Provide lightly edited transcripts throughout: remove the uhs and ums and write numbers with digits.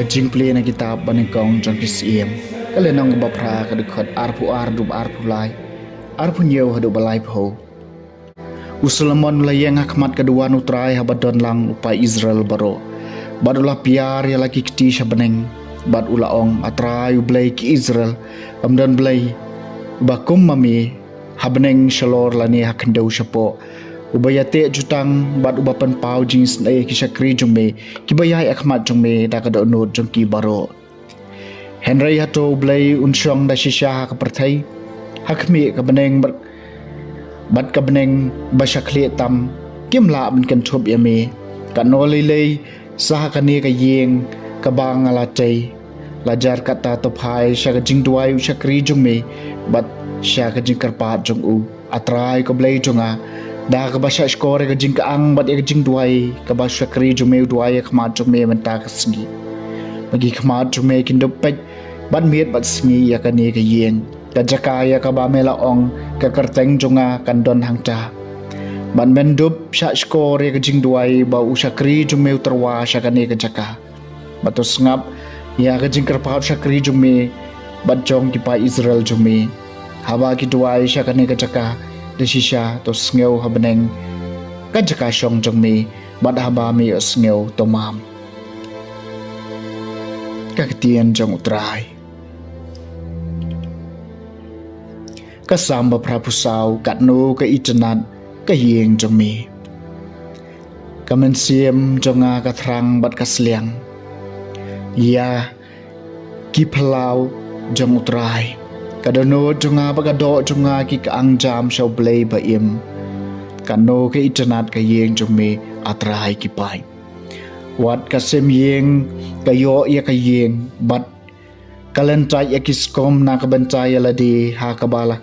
Jingpule na kitab baningkong jong kisiem kalenong bapra kadukot arpu ardub arpu lai arpu nyew hadu balai pho Usulamon layang hakmat kedua nutrai habadon lang upai Israel baro badulah piar ya lagi kiti sabeneng bad ulaong atrai ublay ki Israel amdan blay bakum mami habeneng shalor lani hakendau syapo ubayate jutang bad ubapan pau jing Sngi kisakri jongme kibayai akhmat jongme da kada unut jongki baro Henry hato ublay unsyong da shisha ka perthai hakmi ka beneng bad ka beneng basyakli tam kimla ben kan thub yame kanoli lei sah kani ka yeng ka bang ala chai lajar kata to phai sha ka jing duai usakri jongme bad sha ka jing karpa jong u atrai ko blay jonga da ka basha skore ka jing ka ang bat ka jing duai ka basha kri jume duai ka ma jume menta ka Sngi bagi ka ma jume kindo pet ban miet bat Sngi ya ka ne ka yeng ka jaka ya ka ba mela ong ka karteng jonga kan don hangta ban mendup sha skore ka jing duai ba usha kri jume utarwa sha ka ne ka jaka batus ngap ya ka jing karpa sha kri jume bat jong ki pa Israel jume haba ki duai sha ka ne ka jaka desisha to Sngi habeneng kajaka shong jongme bad haba mi Sngi to mam kaktian jong utrai kasamba prapusau katno ka itanat ka yeng jongme kamensiem jonga ka thrang bad kasliang ya ki phalau jong utrai kadano jonga bagado jonga ki kaang jam shau blay ba im kano ke itanat ka yeng jongme atrai ki pai wat ka sem yeng kayo ya ka yeng bat kalentai ya kiskom na ka bentai la de ha kabala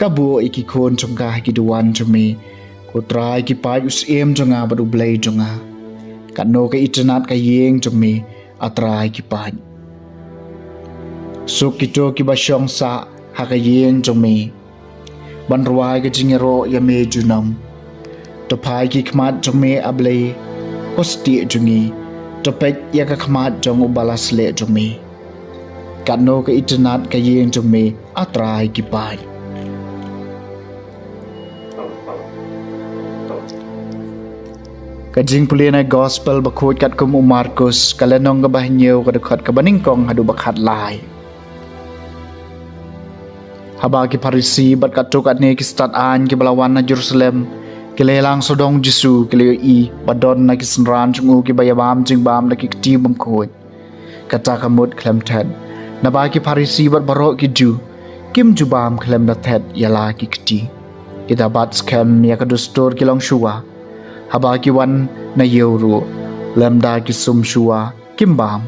kabu iki kon jonga ki duan jongme ko trai ki pai us em jonga badu blay jonga kano ke itanat ka yeng jongme atrai ki pai sukito ki basyong sa hakayeng jongme banruai ke jingero ya me junam to pai ki khmat jongme ablay kosti jungi to pet ya ka khmat jong ubalas le jongme kano ke itanat ka yeng jongme atrai ki pai ka Jingpule na gospel bakhot kat kum Markus kalenong ka bahnyew ka dekhat ka baningkong hadu bakhat lai haba ki Farisi bat katuk atne ki stat an ki balawan na Jerusalem ki lelang sodong Jesu ki leo i badon na ki senran chungu ki bayabam jingbam na ki kti bam khoi kata kamut klem tad na ba ki Farisi bat barok ki ju kim jubam klem na tad yala ki kti kita bat skem ya ka dustor ki long shua haba ki wan na yeuru lemda ki sum shua kimbam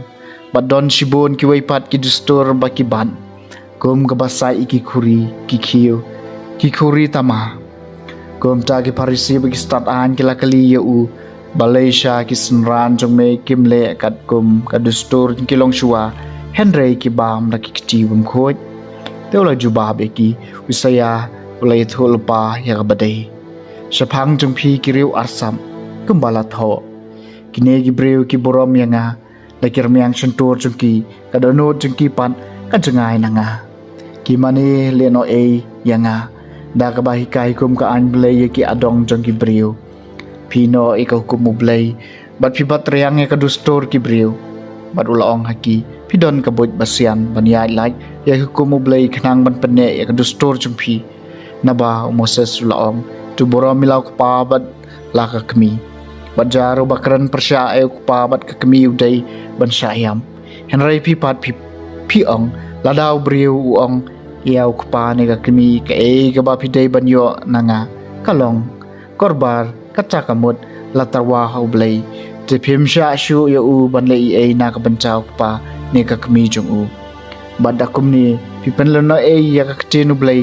badon shibon ki weipat ki dustor ba ki ban kum kabasai iki khuri ki khiu ki khuri tama kum ta ki Farisi bagi stat an kila kali u Malaysia ki senran jongme kimle kat kum kadustur ki long shua Henry ki bam la ki kti bum khoj teola jubab eki usaya ulai thul pa ya badai saphang jongphi ki riu arsam kumbala tho kine ki breu ki borom yanga lakir myang sentur jongki kadono jongki pan kanjengai nanga kimane leno e yanga da ka bahi kai kum ka an blay ki adong jong ki breu pino e ka hukum blay bat pi bat riang e ka dustor ki breu bat ulaong haki pidon ka boj basian banyai lai ya hukum blay khnang ban penne e ka dustor jong phi naba Moses ulaong tu boro milau ka pa bat la ka kmi bat jaro bakran persya e ka pa bat ka kmi udai ban syayam Henry pi pat pi ong ladau breu uong iaw kpa ni ka kmi ka e ka ba pidai banyo nanga kalong korbar kacakamut latarwa haublay te phim sha shu ya u ban le e na ka banchaw pa ni ka kmi jong u badakum ni pipen lono e ya ka ktinu blay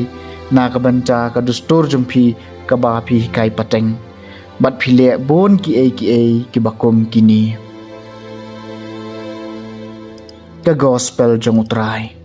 na ka bancha ka dustur jong phi ka ba phi kai pateng bat phile bon ki ki bakum kini ka gospel jong utrai